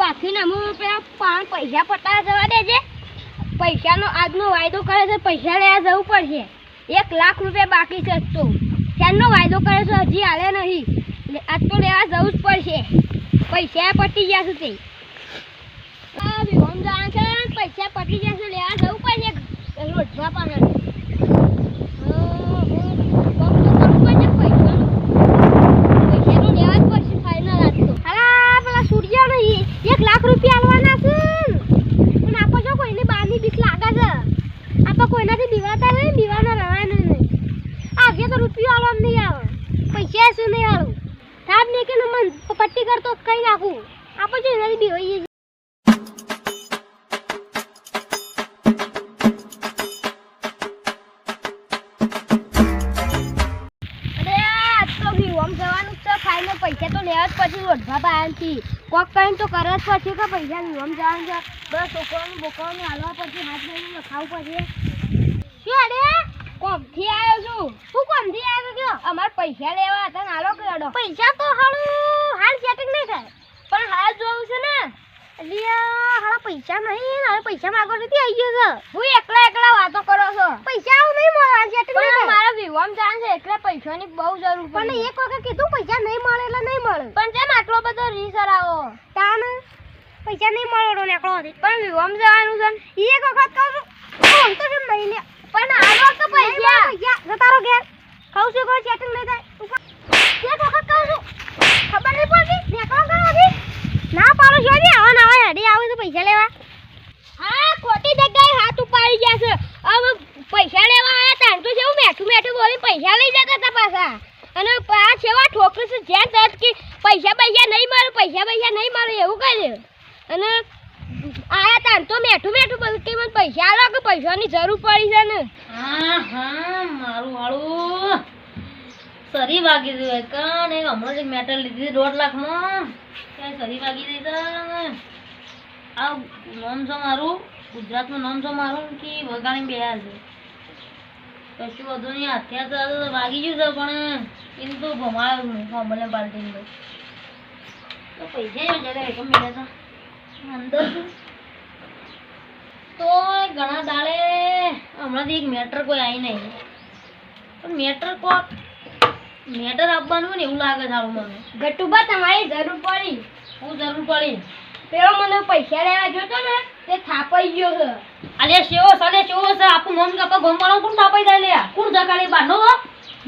પાછી ને હું પૈસા પટાવા જવા દેજે. પૈસાનો આજનો વાયદો કરે છે, પૈસા લેવા જવું પડશે. 1 લાખ રૂપિયા બાકી છે તો ક્યારનો વાયદો કરે છે, હજી હાલે નહીં. આજ તો લેવા જવું જ પડશે. પૈસા પટી જશે તે વિહોમ જાણ છે, પૈસા પટી જશે, લેવા જવું પડશે રોજમાં પાછળ. કોઈનાથી દીવાતા નહીં, દીવાના રવાય નહીં. આગે તો રૂપિયો આલવા નહીં આવે, પૈસા શું નહીં આલું. સાહેબ ને કે મન પટ્ટી કરતો કઈ નાખું. આપણે જો એનાથી દીવાઈએ પૈસા તો લેવા જ પછી રોડવા પાયાથી કોક કરીને તો કરવા જ પડશે કે પૈસા વિહોમ જવાનું છે. બસ છોકરાનું બોકરાનું હાલવા પછી હાથ લઈને લખાવવું પડશે. શું અરે કોમથી આવ્યો છું? શું કોમથી આવ્યો છો? અમારે પૈસા લેવા હતા ને હાલો કેડો. પૈસા તો હાલ સેટિંગ નહીં થાય, પણ હાલ જોવું છે ને. એટલે હાલા પૈસા નહીં, હાલ પૈસા માંગો નથી આવી ગયો છે. હું એકલા વાતો કરો છો? પૈસા આવું નહીં મળે, સેટિંગ નહીં થાય. મારા વિહોમ જવાનું છે એટલે પૈસાની બહુ જરૂર પડે. પણ એક વખત કીધું પૈસા નહીં મળે એટલે નહીં મળે. પણ કેમ આટલો બધો રીસ આવો? તાન પૈસા નહીં મળે નીકળો હતી. પણ વિહોમ જવાનું છે એક વખત કહું છું. તો કેમ નહીં લે? પણ આવો તો પૈસા જતારો ઘેર કહું છું કોઈ સેટિંગ નહીં થાય. એક વખત કહું છું ખબર નહીં પડતી નીકળો કરવાથી ના પાડો છો ને. આવા નવા હેડી આવે છે પૈસા લેવા. હા ખોટી જગ્યાએ હાથ ઉપાડી ગયા છે. હવે પૈસા લેવા આવ્યા તાણ તો જેવું મેઠું બોલી પૈસા લઈ જતા હતા પાછા. અને આ સેવા ઠોકર છે જ્યાં તરત કે પૈસા નહીં મળે, પૈસા નહીં મળે એવું કહે છે. અને આયા તાણ તો મેઠું બોલું કે મને પૈસા આલો કે પૈસાની જરૂર પડી છે ને. હા મારું વાળું સરી વાગી ગઈ કાન. એક હમણાં જ મેટર લીધી 1.5 લાખમાં ક્યાંય સરી વાગી ગઈ છે. આ નામ છે મારું, ગુજરાતનું નામ છે મારું કે વગાણી બેયા છે. કશું વધુ નહીં, હાથ્યા તો વાગી ગયું છે પણ એને તો ભમાયું નહીં હોમલે પાલટીને. તો પૈસા જગ્યાએ એકમ મળ્યા હતા અંદર તો ઘણા દાડે હમણાંથી એક મેટર કોઈ આવી નહીં. પણ મેટર આપવાનું હોય ને એવું લાગે સારું મને. ગટુબા તમારી જરૂર પડી. શું જરૂર પડી? પેલો મને પૈસા લેવા જોતો ને તે થાપાઈ ગયો છે. અરે શેવો છે આપણું મન કાપા ગોમવાળો કોણ થાપાઈ જાય લે? કોણ જગાડે બારનો?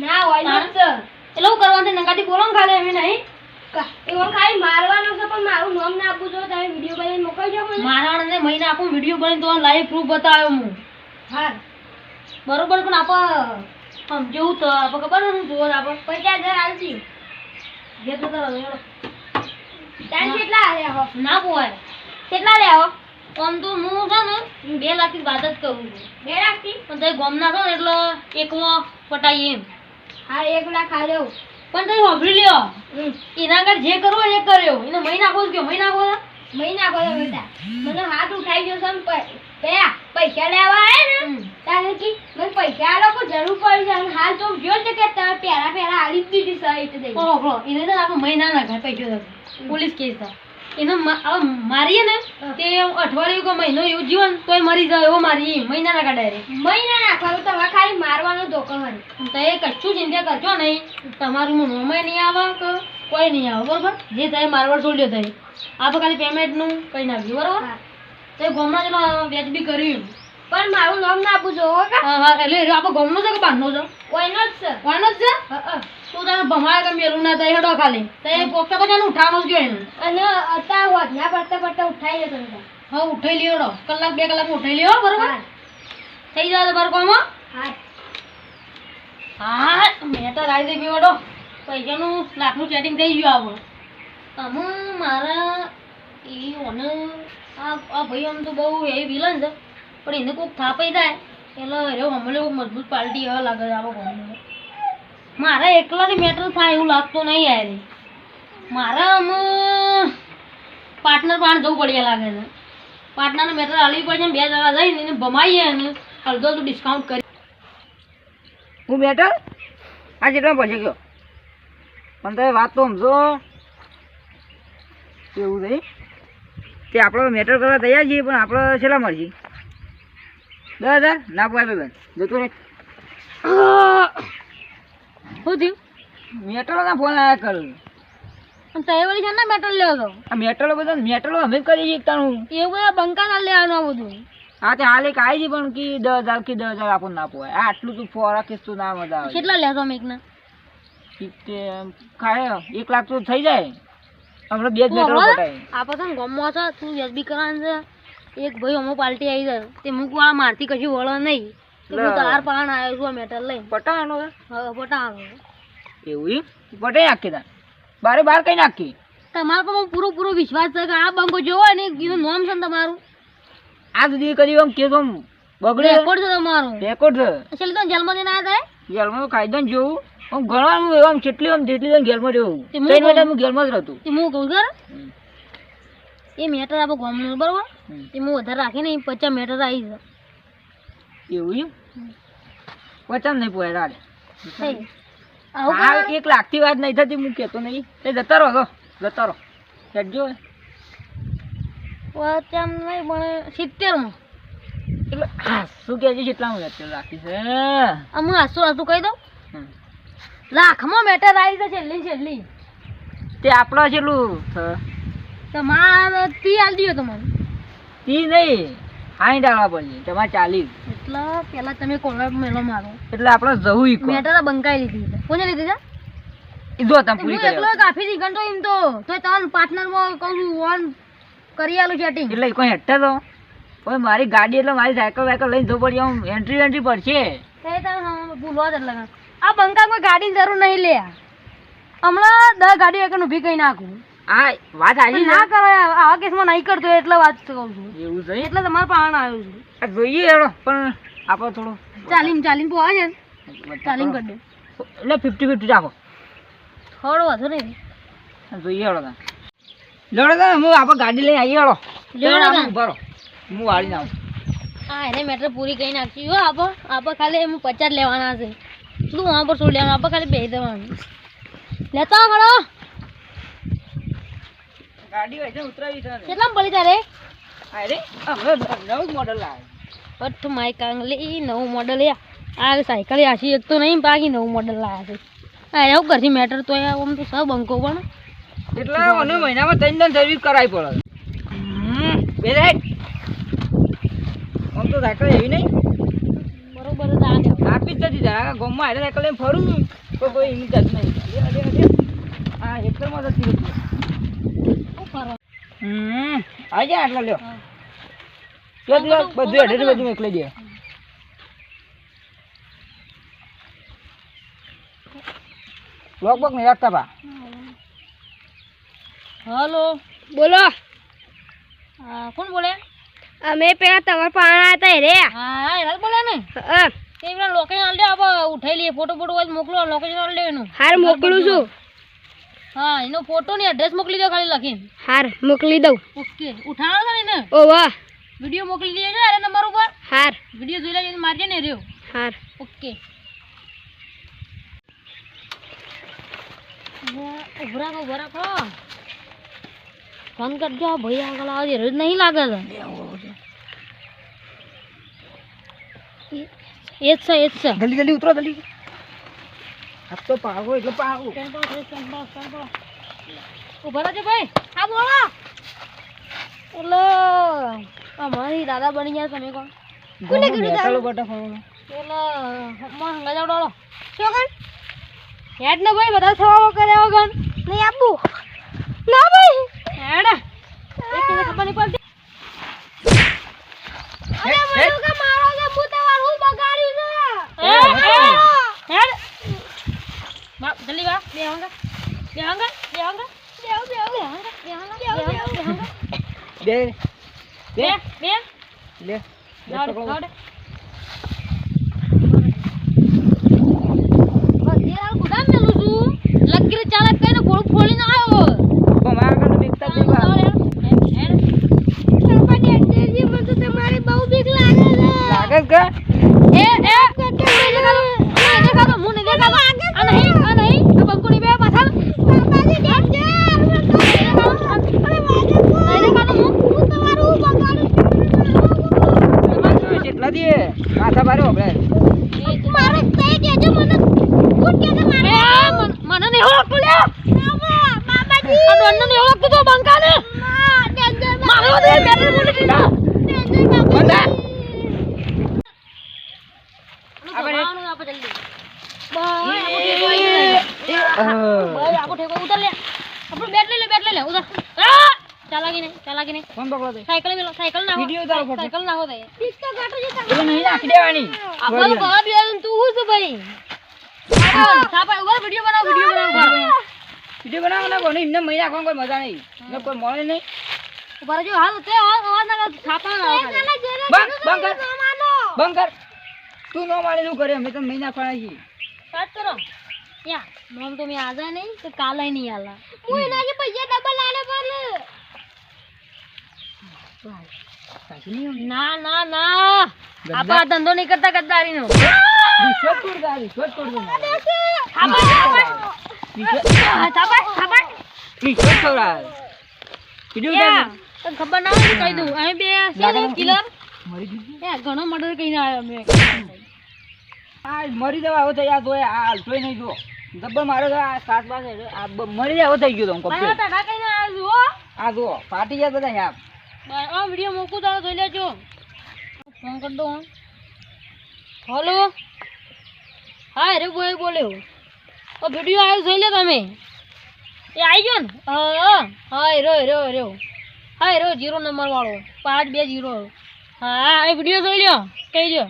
ના હોય છે એટલે હું કરવાનું નંગાથી બોલો ને ખાલે એમ નહીં. એવું ખાલી મારવાનું છે પણ મારું નામ ના આપવું જો. તમે વિડીયો બનાવીને મોકલજો મને. મારવાને મહિને આપું વિડીયો બનાવીને તો લાઈવ પ્રૂફ બતાવ્યો હું. હા બરોબર પણ સમજવું તો આપણે ખબર ને જોવો આપણે 50,000 આલજી. ઘેર જતા રહો. તારે કેટલા આલ્યા હો? ના પોવાય. કેટલા લ્યા હો? આમ તો હું છે ને 2 લાખથી વાત જ કરું છું. 2 લાખથી? પણ તમે ગોમ ના છો ને એટલે એકમાં પટાઈ એમ. હા 1 લાખ આલ્યો. પણ તમે વાપરી લ્યો. એના આગળ જે કરવો એ કર્યો. એને મહી નાખો કે મહી નાખો બેટા. મને હાથ ઉઠાઈ ગયો છે પેલા પૈસા લેવા આવ્યા ને તારે કે મને પૈસા આલો કોઈ જરૂર પડી છે. અને હાલ તો જો છે કે તમે પહેલા આલી જ દીધી સહિત દઈ. ઓહો એને તો આપણે મહી ના નાખાય પૈસા પોલીસ કેસ થાય. એને મારીએ ને તે અઠવાડિયું કે મહિનો એવું જીવન તોય મરી જાય એવો મારી મહિના નાખા ડાયરેક્ટ. મહિના નાખવાનું તમારે ખાલી મારવાનો ધોકો હોય. તો એ કશું ચિંતા કરજો નહીં. તમારું નોમાય નહીં આવે કે કોઈ નહીં આવે બરોબર. જે થાય મારવા છોડ્યો થાય આપણે ખાલી પેમેન્ટનું કંઈ નાખ્યું બરોબર. તો એ ગોમના જેટલો વ્યાજબી કર્યું પણ મારું નામ ના આપું જોવો કે. હા એટલે આપણે ગોમનો છે કે બહારનો છે? કોઈનો જ છે. કોઈનો જ છે? તું તમે ભમાય કે મેલું ના થાય હેડો ખાલી તો એ પોતા પછી ઉઠાવવાનું જ ગયો. અને અત્યારે વધના પડતા ઉઠાઈ જતો. હા ઉઠાઈ લ્યો. કલાક 2 કલાકમાં ઉઠાઈ લ્યો બરોબર. થઈ જાય બરાબર કોમ. હા મેટર આવી દઈ બેવડો. પૈસાનું લાખનું સેટિંગ થઈ ગયું આપણે. તમે મારા એ ઓને આ ભાઈ આમ તો બહુ એ વિલન છે પણ એને કોઈક થાપાઈ થાય એટલે હમણાં કોઈ મજબૂત પાર્ટી હવે લાગે છે આપણો ગમે. મારા એકલાથી મેટર થાય એવું લાગતું નહીં યાર. મારા પાર્ટનર પાસે જવું પડે લાગે છે. પાર્ટનરને મેટર હાલવી પડે ને 2 જણા જઈને એને ભમાઈએ અને અડધો ડિસ્કાઉન્ટ કરી. હું મેટર આ જેટલા પહોંચી ગયો પણ તમે વાત તો સમજો એવું થઈ તે આપણે મેટર કરવા તૈયાર છીએ પણ આપણે છેલ્લા મળશે 10,000 ના પોય ભાઈ જતો રે શું થયું મેટરોના ફોન આવ્યા કરું અને તે વળી છે ને મેટલ લેવો તો આ મેટરો બધા મેટરો અમે જ કરી શકતાનું એ બધા બંકા ના લેવાનું આ બધું હા તે હાલ એક આવી છે પણ કી 10,000 કે 10,000 આપણને ના પોય આ આટલું તું ફોરા કેસ તો ના મજા આવે કેટલા લેશો અમે એકના ખાય 1 લાખ તો થઈ જાય આપણે 2 જ મેટરો પટાય આપણે છે ને ગમવા છે તું વ્યાજબી કરવાનું છે એક ભાઈ અમો પાર્ટી આવી જાય તે મૂકવાળા મારથી કશું વળો નહીં તો હું તાર પાણ આવ્યો છું આ મેટલ લઈને પટાવાનો હવે પટાવાનો એવું એમ પટાઈ નાખી તા બારે બાર કઈ નાખી તમારા પર પૂરો વિશ્વાસ છે કે આ બંકો જોવો ને એનું નામ છે ને તમારું આ સુધી કરી આમ કેસ આમ બગડે રેકોર્ડ છે તમારું રેકોર્ડ છે છેલ્લે તો જેલમાં જઈને આવ્યા હતા જેલમાં તો કાયદો જોવું આમ ગણવાનું એવું આમ જેટલી આમ જેટલી જેલમાં રહેવું તે હું 3 મહિના હું જેલમાં જ રહેતું તે હું કહું ખરા એ મેટર આપણે ગામનું બરોબર તે હું વધારે રાખીને 50 મેટર આવી છે એવું એમ પચાસ નહીં પોયા રાડે થઈ. આવું હા કરવાનું? 1 લાખથી વાત નહીં થતી હું કહેતો નહીં તે જતા રહો હેડજો પચાસ નહીં પણ 70 માં એટલે શું કહે છે કેટલા હું અત્યારે રાખી છે હું હાસું કહી દઉં હમ. લાખમાં મેટર આવી છે છેલ્લી તે આપણો છેલ્લું તમારે 30 આલી દો તમારે 30 નહીં 60 આલવા પડશે તમારે 40 એટલે પેલા તમે કોલર મેળો મારો એટલે આપણે જવું ઈકો મેટર બંકાઈ લીધી છે કોને લીધી છે ઈ જો તમે પૂરી હું કરી એકલો આવો. કાફી થી ઘંટો એમ તો તમને પાર્ટનરમાં કહું છું ઓન કરી આલું સેટિંગ એટલે ઈ કોઈ હેઠે તો પણ મારી ગાડી એટલે મારી સાયકલ વાયકલ લઈને જવું પડશે આમ એન્ટ્રી પડશે ભૂલવા જ એટલે આ બંકા કોઈ ગાડીની જરૂર નહીં લે હમણાં 10 ગાડી એક ઊભી કઈ નાખું આ વાત આવી ના કરે આવા કેસમાં નહીં કરતો એટલે વાત કહું છું એવું છે એટલે તમારે પાણ આવ્યું છે આ જોઈએ હેડો પણ આપણે થોડું ચાલીને પોવા છે ચાલીને કરી દે એટલે 50-50 રાખો થોડો વધુ નહીં જોઈએ હેડો તા લડો તા હું આપણે ગાડી લઈને આવીએ હેડો લેવડો તા. ઉભા રહો હું વાળીને આવું હા એને મેટર પૂરી કરી નાખી હો આપણે ખાલી એમ 50 લેવાના છે શું વहाँ પર શું લેવાનું આપણે ખાલી બેસી દેવાનું લેતા ખડો ગાડી હોય છે ઉતરાવી છે ને કેટલામાં પડી તારે અરે હમણાં નવું જ મોડલ લાવે બટ માય કાંગલી નવું મોડલ આ સાયકલ આશી એક તો નહીં બાકી નવું મોડલ લાવ્યા છે હા એવું કરશે મેટર તો આમ તો સબ બંકો પણ એટલે મને મહિનામાં 3 દન સર્વિસ કરાવી પડે બે રાઈટ આમ તો સાયકલ એવી નહીં બરોબર જ આ આપી જ જતી જરા ગામમાં હારે સાયકલ લઈને ફરું તો કોઈ એની જત નહીં હા હેક્ટરમાં જતી રહેતી શું કરો આવી જાય આટલા લ્યો બધું હેઠે બધું મોકલી દે લોક બોક નહીં રાખતા પા હલો બોલો કોણ બોલે અમે પેલા તમારા પાણા હતા રે હા એરા જ બોલે ને તે પેલા લોકેશન આલ દે આપણે ઉઠાઈ લઈએ ફોટો હોય તો મોકલો લોકેશન આલ દે એનું હાર મોકલું છું હા એનો ફોટો ને એડ્રેસ મોકલી દો ખાલી લખીને હાર મોકલી દઉં ઓકે ઉઠાણો છે ને એને ઓ વાહ વિડીયો મોકલી દેજો અરે નંબર ઉપર હાર વિડીયો જોઈ લેજો મારજે ને રહ્યો હાર ઓકે ઉભરા કો ફોન કરજો ભાઈ આગળ આવજે રોજ નહીં લાગે છે એ જ છે જલ્દી જલ્દી ઉતરો જલ્દી આપ તો પાવો એટલે પાવો ઉભા રહેજો ભાઈ હા બોલો એટલે અમારી દાદા બની ગયા તમે કોણ કોને કીધું ચાલો બટા ફોન એટલે હમણાં હંગા જાવ શું કર હેડ ને ભાઈ બધા સવારો કરે વગર નહીં આપું ના ભાઈ હેડ એક ને ખબર નહીં પડતી અરે મને કે મારો કે હું તમારું બગાડ્યું છે હેડ બા જલ્દી બા બે હંગા બે બે બે લે લાડ લાડ ગુદામ મેલું છું લકીર ચાલક કઈને ગોળ ફોડીને આવ્યો તો મારા કાને બેકતા જ નહીં મને તો તમારી બહુ બીક લાગે છે લાગે કે એ દેખાતો હું નહીં દેખાતો આ નહીં આ બંકુની બે પાછળ પાપાજી ડેન્જર નહીં દેખાતો હું ચાલાકી નહીં ફોન પકડો તે સાયકલ મેલો સાયકલ નાખો વિડિયો ઉતારો ફોટો. સાયકલ નાખો દે ઠીક તો ગાટો જે એટલે નહીં નાખી દેવાની આપણો બહાર બેન તું હું છું ભાઈ સાપા ઉભા વિડિયો બનાવ વિડિયો બનાવો ના કોને એમને મહિના કોઈ મજા નહીં ને કોઈ મળે નહીં ઉભા રહેજો હાલ તે આવાજ ના કર છાપા ના આવો ખાલી. બંધ કર તું નો મારે નું કરે અમે તો મહિના ફળાઈ છી સ્ટાર્ટ કરો યા નામ તો મેં આજા નહીં તો કાલે નહીં આલા હું એના જે પૈસા ડબલ આલે પર ના ના ના આપા ધંધો નહીં કરતા ગદ્દારીનો વિશ્વાસ તોડ વિશ્વાસ છોરા વિડિયો યા તને ખબર ના હોય તો કહી દઉં અહીં બે છે ને કિલર મરી ગઈ યા ઘણો મર્ડર કરીને આવ્યો મેં આ મરી જવા આવો થઈ આ તો આ હાલતોય નહીં જો જબ્બર મારો તો આ 7 વાગે આ મરી જાવ થઈ ગયો તો હું મારા કપડે ટાટા કરીને આવ્યો હો આ જો ફાટી ગયા બધા યાર આ વિડિયો મોકું તારો જોઈ લેજો ફોન કર દો હેલો હા રે બોય બોલ્યો ઓ વિડિયો આવ્યો જોઈ લે તમે એ આવી ગયો ને હા રો 0 નંબર વાળો 520 હા એ વિડિયો જોઈ લ્યો કહી દો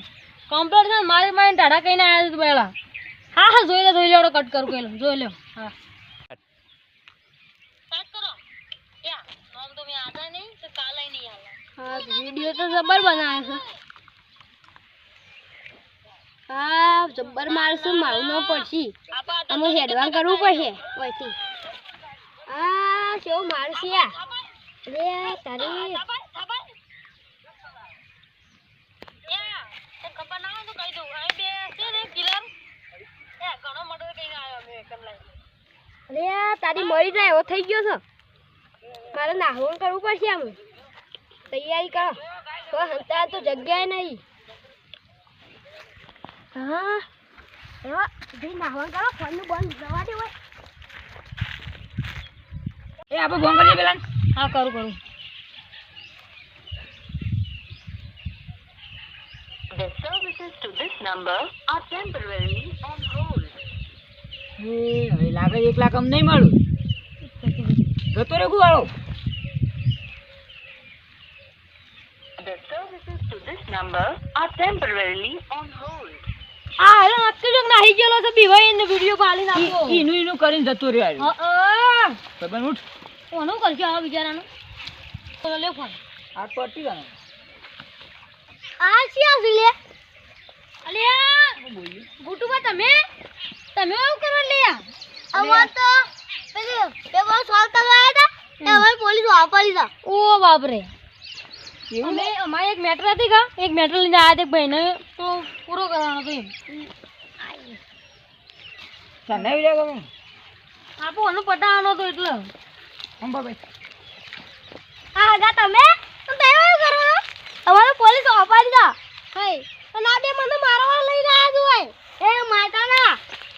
કમ્પ્લીટ છે મારી મારી ટાટા કહીને આવ્યા તું પહેલા હા જોઈ લે કટ કરું કેલો જોઈ લ્યો હા હા વિડિયો તો જબર બનાવે છે હા જબર મારશું મારું ન પડશે અમે હેડવાન કરવું પડશે ઓયથી આ કેવું મારશે આ અરે તારી અરે તારી મરી જાય એવો થઈ ગયો છે મારે નાહવાનું કરવું પડશે આમ તૈયારી કરો તો હંતા તો જગ્યાએ નહીં હા એવા જઈ નાહવાનું કરો ફોનનું બંધ જવા દે હોય એ આપણે ફોન કરીએ પેલા હા કરું The services to this number are temporarily on hold. હવે લાગે 1 લાખ અમ નહીં મળું જતો રે ગુવાળો The services to this number are temporarily on hold. આ હેલો નક્કી જોક નાહી ગયેલો છે બીવાઈ ને વિડિયો પાલી નાખો ઈનું કરીને જતો રહ્યો હા ખબર ઉઠ કોનું કરજો આ બિચારાનું તો લે ફોન આ પટ્ટી ગાનો આ શિયા છે લે અલ્યા બોલ્યો ગુટુબા તમે એવું કરવા લે આવા તો પેલી પેપર સોલ્વ કરવા આવ્યા હતા હવે પોલીસ વાપરી જા ઓ બાપ રે એવું અમે અમારે એક મેટર હતી કા એક મેટર લઈને આયા તે ભાઈને તો પૂરો કરવાનો હતો એમ ચાલે વિડિયો ગમે આપો ઓનો પટાવાનો હતો એટલે હમ બાબા આ હગા તમે એવું કરો હવે પોલીસ વાપરી જા હે અને આ બે મને મારવા લઈને આવ્યા છો એ માતા ના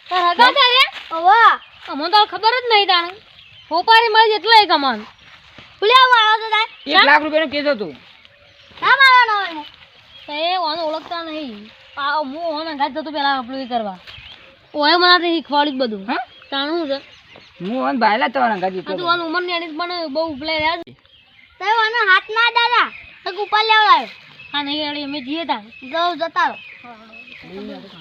તાર હગા તારે ઓવા અમને તો ખબર જ નહીં તાણે હોપારી મળી એટલે એક અમન ભૂલ્યા મારો તો તાર 1 લાખ રૂપિયાનો કેસ હતો ના મારવાનો હોય તો એ ઓને ઓળખતા નહીં આ હું ઓને ગાજ જતો પેલા આપણું કરવા ઓએ મને શીખવાડ્યું જ બધું હા તાણું છે હું ઓન બાયલા તમારા ગાજી આ તું ઓન ઉંમર ની એની પણ બહુ ઉપલે રહ્યા છે તો મને હાથ ના દાદા એક ઉપર લેવડાયો હા નહીં અડી અમે જીએ તા જતા રહો